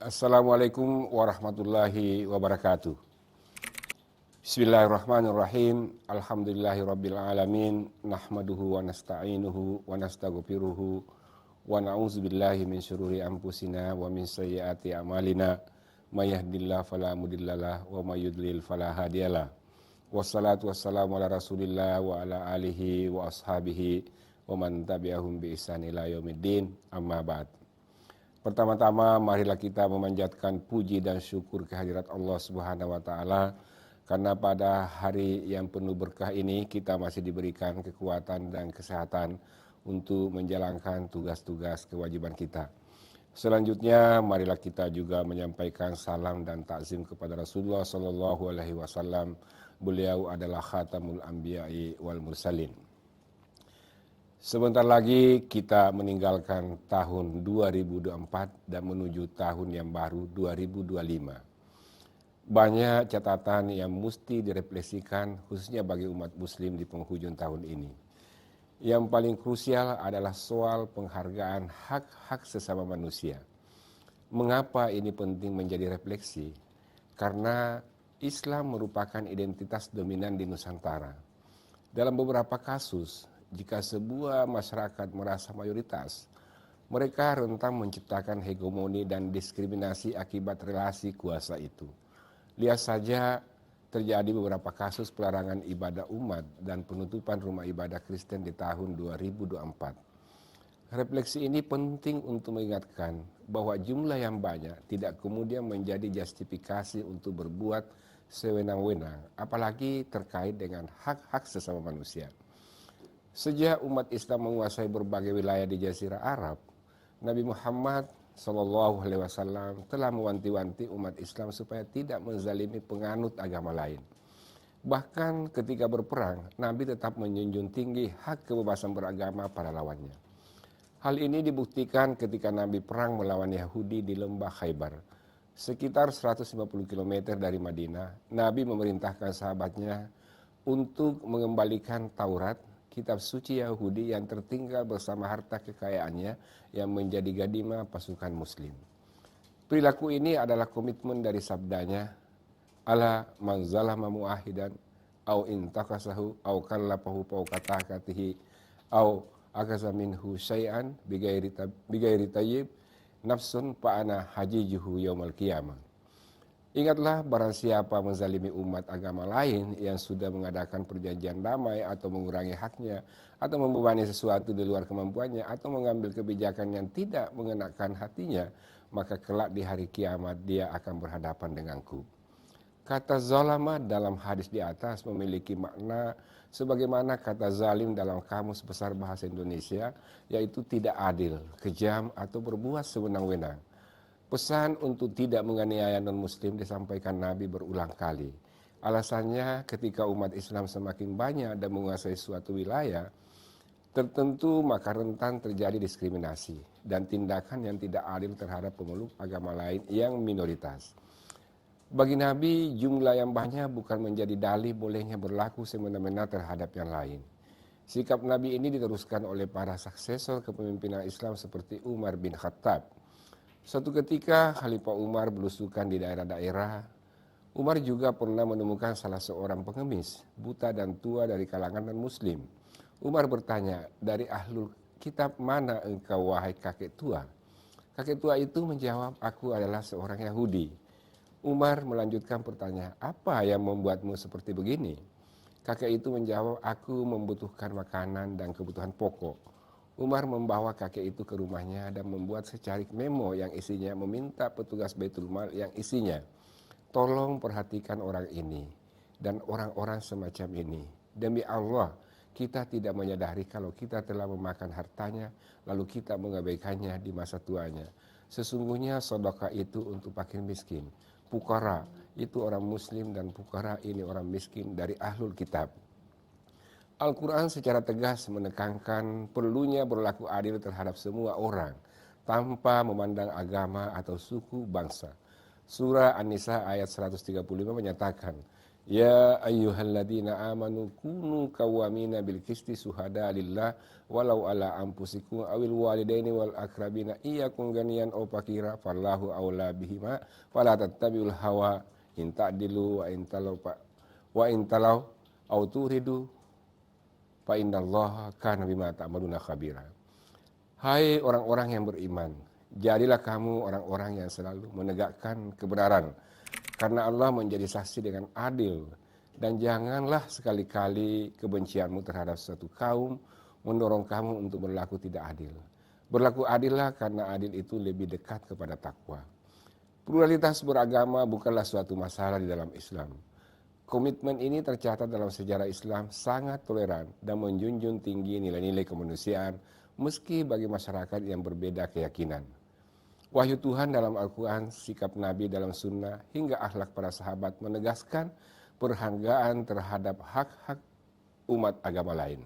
Assalamualaikum warahmatullahi wabarakatuh. Bismillahirrahmanirrahim. Alhamdulillahirabbil alamin. Nahmaduhu wa nasta'inuhu wa nastaghfiruhu wa na'udzubillahi min syururi anfusina wa min sayyiati a'malina. May yahdihillahu fala mudhillalah wa may yudlil fala hadiyalah. Wassalatu wassalamu ala Rasulillah wa ala alihi wa ashabihi wa man tabi'ahum bi ihsan ila yaumiddin. Amma ba'd. Pertama-tama marilah kita memanjatkan puji dan syukur kehadirat Allah Subhanahu wa taala karena pada hari yang penuh berkah ini kita masih diberikan kekuatan dan kesehatan untuk menjalankan tugas-tugas kewajiban kita. Selanjutnya marilah kita juga menyampaikan salam dan takzim kepada Rasulullah sallallahu alaihi wasallam. Beliau adalah khatamul anbiya'i wal mursalin. Sebentar lagi kita meninggalkan tahun 2024 dan menuju tahun yang baru 2025. Banyak catatan yang mesti direfleksikan khususnya bagi umat muslim di penghujung tahun ini. Yang paling krusial adalah soal penghargaan hak-hak sesama manusia. Mengapa ini penting menjadi refleksi? Karena Islam merupakan identitas dominan di Nusantara. Dalam beberapa kasus, jika sebuah masyarakat merasa mayoritas, mereka rentan menciptakan hegemoni dan diskriminasi akibat relasi kuasa itu. Lihat saja terjadi beberapa kasus pelarangan ibadah umat dan penutupan rumah ibadah Kristen di tahun 2024. Refleksi ini penting untuk mengingatkan bahwa jumlah yang banyak tidak kemudian menjadi justifikasi untuk berbuat sewenang-wenang, apalagi terkait dengan hak-hak sesama manusia. Sejak umat Islam menguasai berbagai wilayah di Jazirah Arab, Nabi Muhammad SAW telah mewanti-wanti umat Islam supaya tidak menzalimi penganut agama lain. Bahkan ketika berperang, Nabi tetap menjunjung tinggi hak kebebasan beragama para lawannya. Hal ini dibuktikan ketika Nabi perang melawan Yahudi di lembah Khaybar. Sekitar 150 km dari Madinah, Nabi memerintahkan sahabatnya untuk mengembalikan Taurat, kitab suci Yahudi yang tertinggal bersama harta kekayaannya yang menjadi gadimah pasukan muslim. Perilaku ini adalah komitmen dari sabdanya, ala man zalama muahidan au intakasahu au kallafahu fawqatahatihi au akaza minhu syai'an bigairi tayyib nafsun fa'ana hajijuhu yaumal qiyamah. Ingatlah, barang siapa menzalimi umat agama lain yang sudah mengadakan perjanjian damai atau mengurangi haknya atau membebani sesuatu di luar kemampuannya atau mengambil kebijakan yang tidak mengenakan hatinya, maka kelak di hari kiamat dia akan berhadapan denganku. Kata zalama dalam hadis di atas memiliki makna sebagaimana kata zalim dalam kamus besar bahasa Indonesia, yaitu tidak adil, kejam atau berbuat sewenang-wenang. Pesan untuk tidak menganiaya non-muslim disampaikan Nabi berulang kali. Alasannya ketika umat Islam semakin banyak dan menguasai suatu wilayah tertentu, maka rentan terjadi diskriminasi dan tindakan yang tidak adil terhadap pemeluk agama lain yang minoritas. Bagi Nabi, jumlah yang banyak bukan menjadi dalih bolehnya berlaku semena-mena terhadap yang lain. Sikap Nabi ini diteruskan oleh para suksesor kepemimpinan Islam seperti Umar bin Khattab. Suatu ketika Khalifah Umar belusukan di daerah-daerah. Umar juga pernah menemukan salah seorang pengemis, buta dan tua dari kalangan non-muslim. Umar bertanya, dari ahlul kitab mana engkau wahai kakek tua? Kakek tua itu menjawab, aku adalah seorang Yahudi. Umar melanjutkan pertanyaan, apa yang membuatmu seperti begini? Kakek itu menjawab, aku membutuhkan makanan dan kebutuhan pokok. Umar membawa kakek itu ke rumahnya dan membuat secarik memo yang isinya meminta petugas Baitul Mal yang isinya, tolong perhatikan orang ini dan orang-orang semacam ini. Demi Allah, kita tidak menyadari kalau kita telah memakan hartanya lalu kita mengabaikannya di masa tuanya. Sesungguhnya sedekah itu untuk fakir miskin. Fuqara itu orang muslim dan fuqara ini orang miskin dari ahlul kitab. Al-Quran secara tegas menekankan perlunya berlaku adil terhadap semua orang tanpa memandang agama atau suku bangsa. Surah An-Nisa ayat 135 menyatakan, Ya ayyuhalladzina amanu kunu qawwamina bil qisti syuhada lillah walau ala anfusikum awil walidaini wal aqrabina iyyakum ganiyan aw fakira fallahu aula bihima fala tattabi'ul hawa in ta'dilu wa in talaw aw turidu fa innallaha kana bima ta'maluna khabira. Hai orang-orang yang beriman, jadilah kamu orang-orang yang selalu menegakkan kebenaran karena Allah menjadi saksi dengan adil, dan janganlah sekali-kali kebencianmu terhadap suatu kaum mendorong kamu untuk berlaku tidak adil. Berlaku adillah karena adil itu lebih dekat kepada takwa. Pluralitas beragama bukanlah suatu masalah di dalam Islam. Komitmen ini tercatat dalam sejarah Islam sangat toleran dan menjunjung tinggi nilai-nilai kemanusiaan meski bagi masyarakat yang berbeda keyakinan. Wahyu Tuhan dalam Al-Quran, sikap Nabi dalam sunnah, hingga akhlak para sahabat menegaskan perhargaan terhadap hak-hak umat agama lain.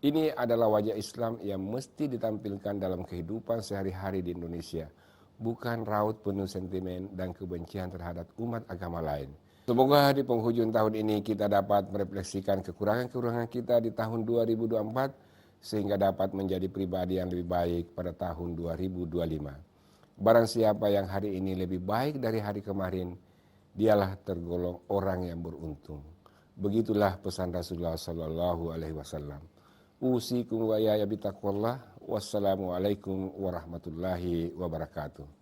Ini adalah wajah Islam yang mesti ditampilkan dalam kehidupan sehari-hari di Indonesia, bukan raut penuh sentimen dan kebencian terhadap umat agama lain. Semoga di penghujung tahun ini kita dapat merefleksikan kekurangan-kekurangan kita di tahun 2024 sehingga dapat menjadi pribadi yang lebih baik pada tahun 2025. Barang siapa yang hari ini lebih baik dari hari kemarin, dialah tergolong orang yang beruntung. Begitulah pesan Rasulullah Sallallahu Alaihi Wasallam. Usikum wa ya bitaqwallah. Wassalamualaikum warahmatullahi wabarakatuh.